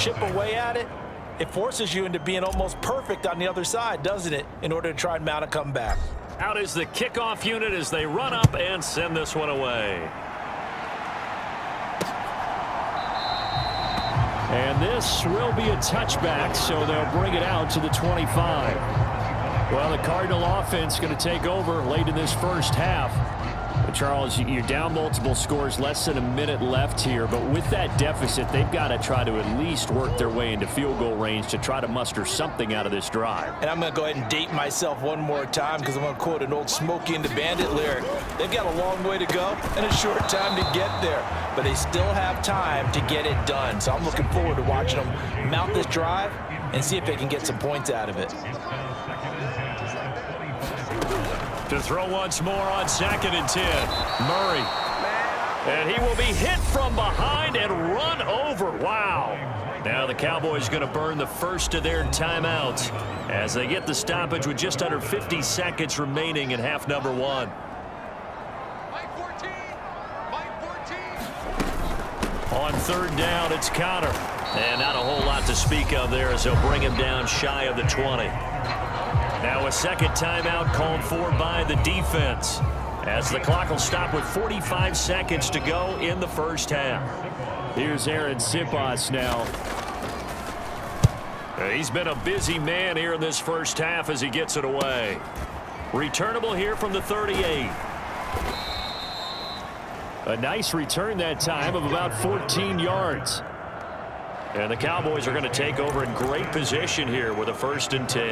chip away at it, it forces you into being almost perfect on the other side, doesn't it, in order to try and mount a comeback. Out is the kickoff unit as they run up and send this one away. And this will be a touchback, so they'll bring it out to the 25. Well, the Cardinal offense going to take over late in this first half. But Charles, you're down multiple scores, less than a minute left here. But with that deficit, they've got to try to at least work their way into field goal range to try to muster something out of this drive. And I'm going to go ahead and date myself one more time because I'm going to quote an old Smokey and the Bandit lyric. They've got a long way to go and a short time to get there. But they still have time to get it done. So I'm looking forward to watching them mount this drive and see if they can get some points out of it. To throw once more on 2nd and 10. Murray. And he will be hit from behind and run over. Wow. Now the Cowboys going to burn the first of their timeouts as they get the stoppage with just under 50 seconds remaining in half number 1. On 3rd down, it's Connor. And not a whole lot to speak of there as they'll bring him down shy of the 20. Now a second timeout called for by the defense as the clock will stop with 45 seconds to go in the first half. Here's Aaron Sipas now. He's been a busy man here in this first half as he gets it away. Returnable here from the 38. A nice return that time of about 14 yards. And the Cowboys are going to take over in great position here with a 1st and 10.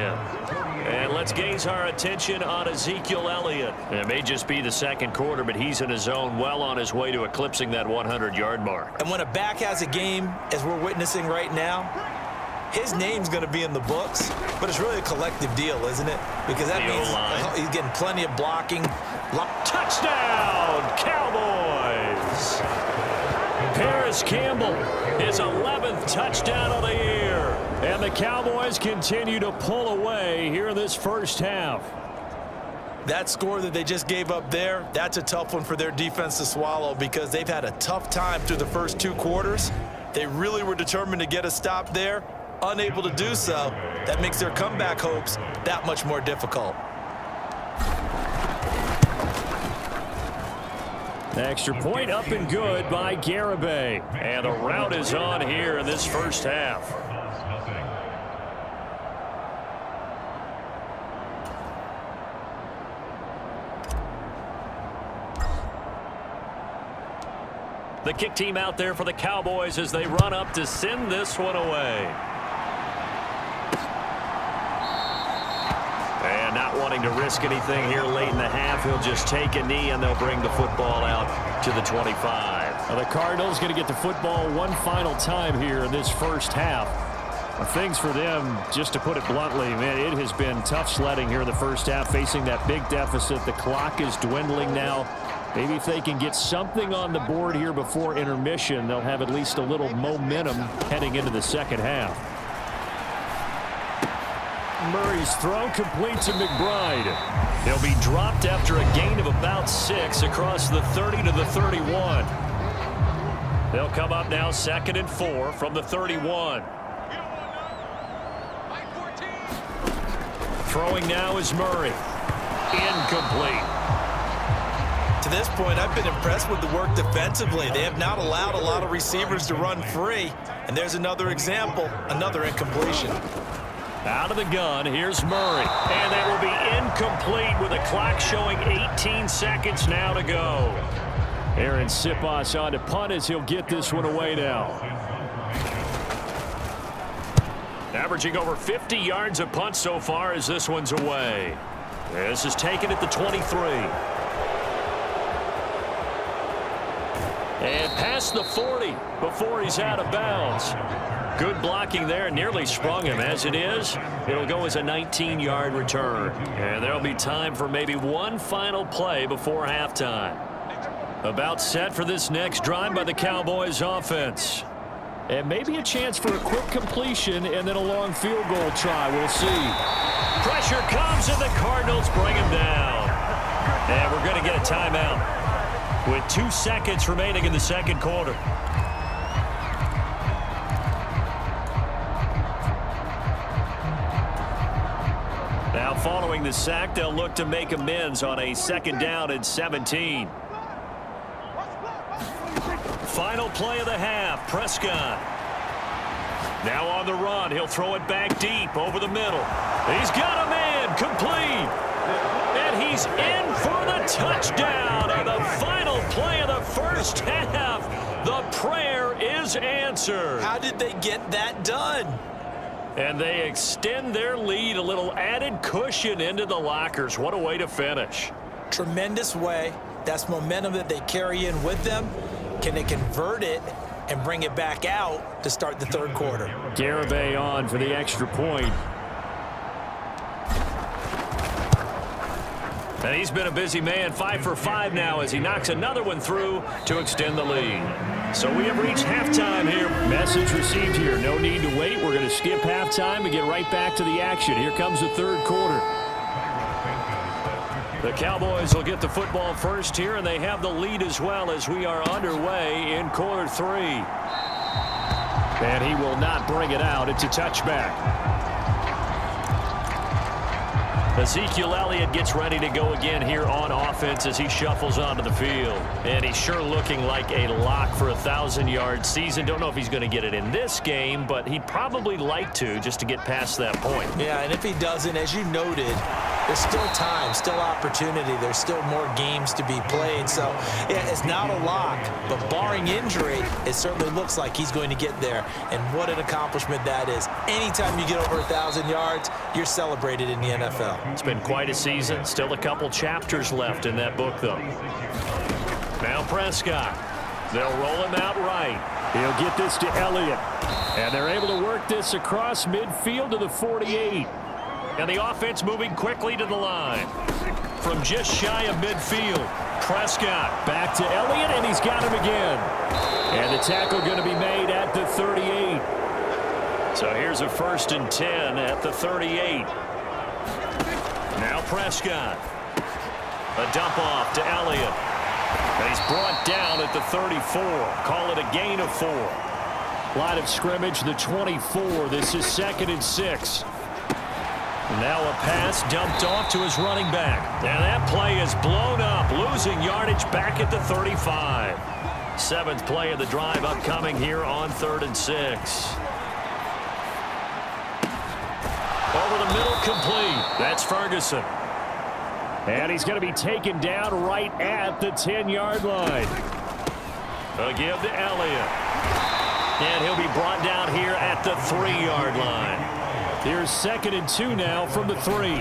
And let's gaze our attention on Ezekiel Elliott. It may just be the 2nd quarter, but he's in his zone, well on his way to eclipsing that 100-yard mark. And when a back has a game, as we're witnessing right now, his name's going to be in the books, but it's really a collective deal, isn't it? Because that means he's getting plenty of blocking. Touchdown, Cowboys! Paris Campbell, his 11th touchdown of the year. And the Cowboys continue to pull away here in this first half. That score that they just gave up there, that's a tough one for their defense to swallow because they've had a tough time through the first 2 quarters. They really were determined to get a stop there, unable to do so. That makes their comeback hopes that much more difficult. Extra point up and good by Garibay. And the route is on here in this first half. The kick team out there for the Cowboys as they run up to send this one away. And not wanting to risk anything here late in the half, he'll just take a knee and they'll bring the football out to the 25. Now the Cardinals going to get the football one final time here in this first half. Things for them, just to put it bluntly, man, it has been tough sledding here in the first half, facing that big deficit. The clock is dwindling now. Maybe if they can get something on the board here before intermission, they'll have at least a little momentum heading into the second half. Murray's throw complete to McBride. He'll be dropped after a gain of about 6 across the 30 to the 31. They'll come up now 2nd and 4 from the 31. Throwing now is Murray. Incomplete. To this point, I've been impressed with the work defensively. They have not allowed a lot of receivers to run free. And there's another example, another incompletion. Out of the gun, here's Murray. And that will be incomplete with the clock showing 18 seconds now to go. Aaron Sipas on to punt as he'll get this one away now. Averaging over 50 yards a punt so far as this one's away. This is taken at the 23. And past the 40 before he's out of bounds. Good blocking there, nearly sprung him. As it is, it'll go as a 19-yard return. And there'll be time for maybe one final play before halftime. About set for this next drive by the Cowboys offense. And maybe a chance for a quick completion and then a long field goal try. We'll see. Pressure comes and the Cardinals bring him down. And we're going to get a timeout with 2 seconds remaining in the second quarter. following the sack, they'll look to make amends on a 2nd down and 17. Final play of the half, Prescott. Now on the run, he'll throw it back deep over the middle. He's got a man, complete. And he's in for the touchdown on the final play of the first half. The prayer is answered. How did they get that done? And they extend their lead, a little added cushion into the lockers. What a way to finish. Tremendous way. That's momentum that they carry in with them. Can they convert it and bring it back out to start the 3rd quarter? Garibay on for the extra point. And he's been a busy man, 5 for 5 now as he knocks another one through to extend the lead. So we have reached halftime here. Message received here. No need to wait. We're going to skip halftime and get right back to the action. Here comes the 3rd quarter. The Cowboys will get the football first here, and they have the lead as well as we are underway in quarter 3. And he will not bring it out. It's a touchback. Ezekiel Elliott gets ready to go again here on offense as he shuffles onto the field. And he's sure looking like a lock for a 1,000-yard season. Don't know if he's going to get it in this game, but he'd probably like to just to get past that point. Yeah, and if he doesn't, as you noted, there's still time, still opportunity. There's still more games to be played. So, yeah, it's not a lock, but barring injury, it certainly looks like he's going to get there. And what an accomplishment that is. Anytime you get over 1,000 yards, you're celebrated in the NFL. It's been quite a season. Still a couple chapters left in that book, though. Now Prescott. They'll roll him out right. He'll get this to Elliott. And they're able to work this across midfield to the 48. And the offense moving quickly to the line. From just shy of midfield, Prescott. Back to Elliott, and he's got him again. And the tackle going to be made at the 38. So here's a 1st and 10 at the 38. Now Prescott. A dump off to Elliott. And he's brought down at the 34. Call it a gain of 4. Line of scrimmage, the 24. This is 2nd and 6. Now a pass dumped off to his running back. And that play is blown up, losing yardage back at the 35. 7th play of the drive upcoming here on 3rd and 6. Over the middle, complete. That's Ferguson. And he's going to be taken down right at the 10-yard line. A give to Elliott. And he'll be brought down here at the 3-yard line. Here's 2nd and 2 now from the 3.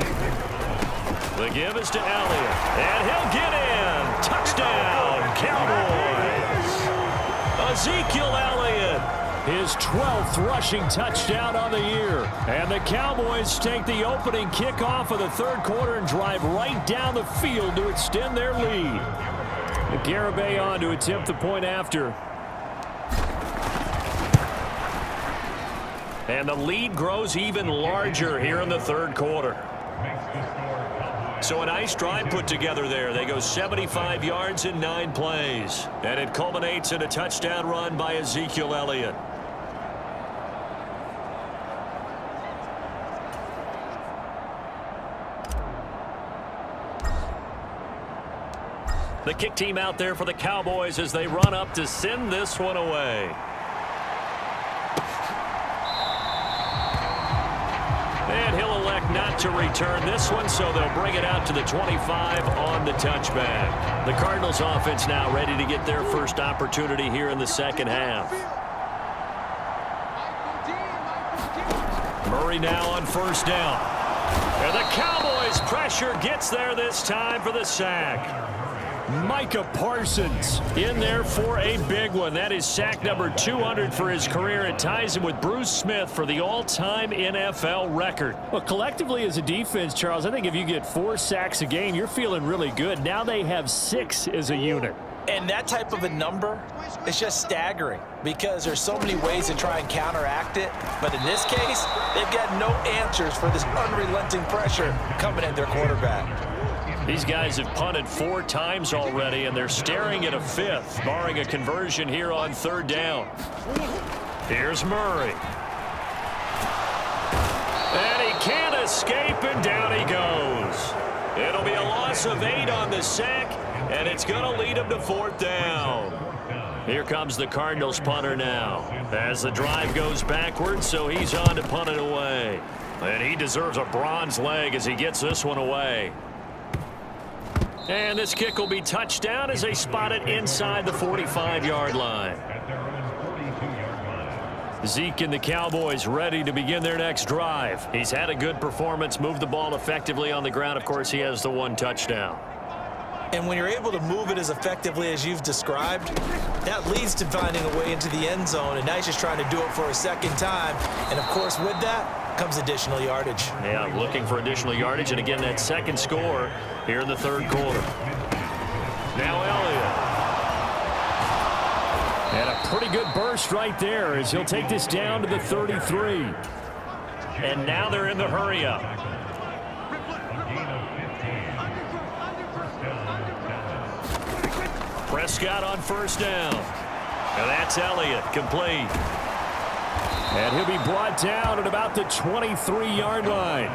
The give is to Elliott. And he'll get in. Touchdown, Cowboys. Ezekiel Elliott. His 12th rushing touchdown on the year. And the Cowboys take the opening kickoff of the 3rd quarter and drive right down the field to extend their lead. Garibay on to attempt the point after. And the lead grows even larger here in the 3rd quarter. So a nice drive put together there. They go 75 yards in 9 plays. And it culminates in a touchdown run by Ezekiel Elliott. The kick team out there for the Cowboys as they run up to send this one away. And he'll elect not to return this one, so they'll bring it out to the 25 on the touchback. The Cardinals offense now ready to get their first opportunity here in the 2nd half. Murray now on 1st down. And the Cowboys pressure gets there this time for the sack. Micah Parsons in there for a big one. That is sack number 200 for his career. It ties him with Bruce Smith for the all-time NFL record. Well, collectively as a defense, Charles, I think if you get 4 sacks a game, you're feeling really good. Now they have 6 as a unit. And that type of a number is just staggering because there's so many ways to try and counteract it. But in this case, they've got no answers for this unrelenting pressure coming at their quarterback. These guys have punted 4 times already, and they're staring at a 5th, barring a conversion here on 3rd down. Here's Murray. And he can't escape, and down he goes. It'll be a loss of 8 on the sack, and it's going to lead them to 4th down. Here comes the Cardinals punter now as the drive goes backwards, so he's on to punt it away. And he deserves a bronze leg as he gets this one away. And this kick will be touchdown as they spot it inside the 45-yard line. Zeke and the Cowboys ready to begin their next drive. He's had a good performance, moved the ball effectively on the ground. Of course, he has the 1 touchdown. And when you're able to move it as effectively as you've described, that leads to finding a way into the end zone. And now he's just trying to do it for a second time. And, of course, with that comes additional yardage. Yeah, looking for additional yardage. And, again, that second score here in the 3rd quarter. Now Elliott. And a pretty good burst right there as he'll take this down to the 33. And now they're in the hurry-up. Prescott on 1st down. And that's Elliott, complete. And he'll be brought down at about the 23-yard line.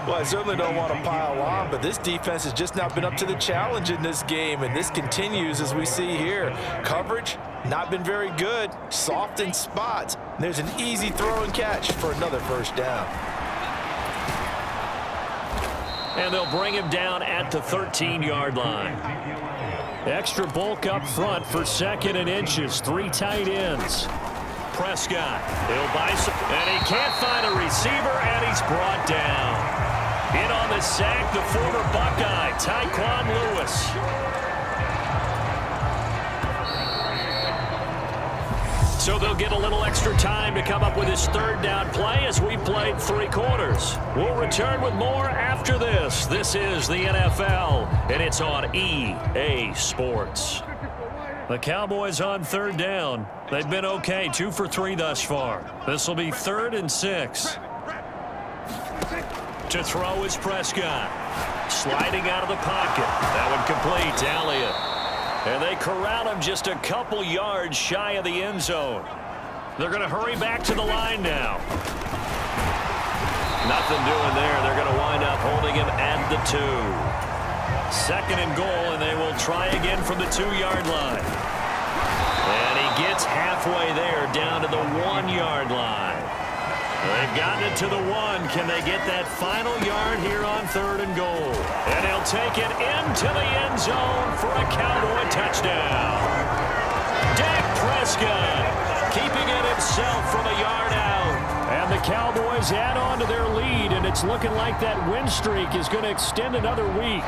Well, I certainly don't want to pile on, but this defense has just not been up to the challenge in this game, and this continues as we see here. Coverage, not been very good, soft in spots. And there's an easy throw and catch for another 1st down. And they'll bring him down at the 13-yard line. Extra bulk up front for 2nd and inches. 3 tight ends. Prescott, he'll buy some, and he can't find a receiver, and he's brought down. In on the sack, the former Buckeye, Tyquan Lewis. So they'll get a little extra time to come up with his 3rd down play as we played 3 quarters. We'll return with more after this. This is the NFL, and it's on EA Sports. The Cowboys on 3rd down. They've been okay, 2 for 3 thus far. This will be 3rd and 6. To throw is Prescott. Sliding out of the pocket. That one complete to Elliott. And they corral him just a couple yards shy of the end zone. They're going to hurry back to the line now. Nothing doing there. They're going to wind up holding him at the 2. 2nd and goal, and they will try again from the 2-yard line. And he gets halfway there, down to the 1-yard line. They've gotten it to the 1. Can they get that final yard here on 3rd and goal? And he'll take it into the end zone for a Cowboy touchdown. Dak Prescott keeping it himself from a yard out. And the Cowboys add on to their lead, and it's looking like that win streak is going to extend another week.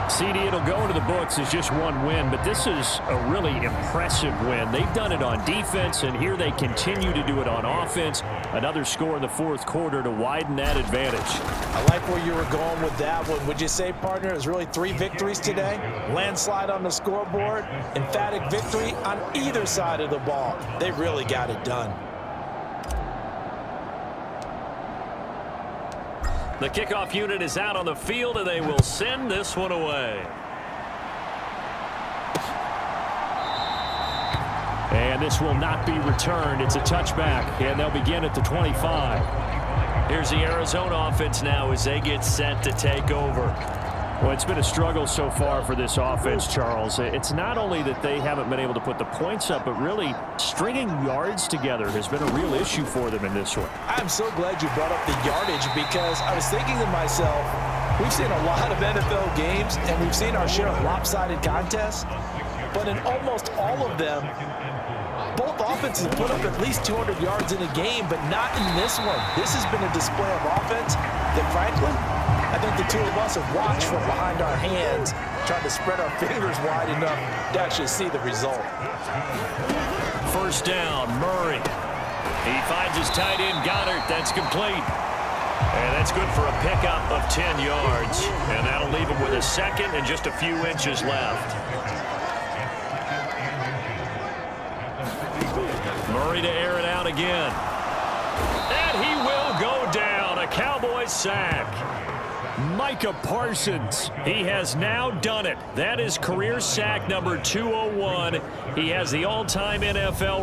CD, it'll go into the books as just 1 win, but this is a really impressive win. They've done it on defense, and here they continue to do it on offense. Another score in the 4th quarter to widen that advantage. I like where you were going with that one. Would you say, partner, it was really 3 victories today? Landslide on the scoreboard, emphatic victory on either side of the ball. They really got it done. The kickoff unit is out on the field, and they will send this one away. And this will not be returned. It's a touchback, and they'll begin at the 25. Here's the Arizona offense now as they get set to take over. Well, it's been a struggle so far for this offense, Charles. It's not only that they haven't been able to put the points up, but really stringing yards together has been a real issue for them in this one. I'm so glad you brought up the yardage because I was thinking to myself, we've seen a lot of NFL games and we've seen our share of lopsided contests, but in almost all of them, both offenses put up at least 200 yards in a game, but not in this one. This has been a display of offense that, frankly, I think the two of us have watched from behind our hands, trying to spread our fingers wide enough to actually see the result. 1st down, Murray. He finds his tight end, Goddard. That's complete. And that's good for a pickup of 10 yards. And that'll leave him with a 2nd and just a few inches left. Murray to air it out again. And he will go down. A Cowboys sack. Micah Parsons. He has now done it. That is career sack number 201. He has the all-time NFL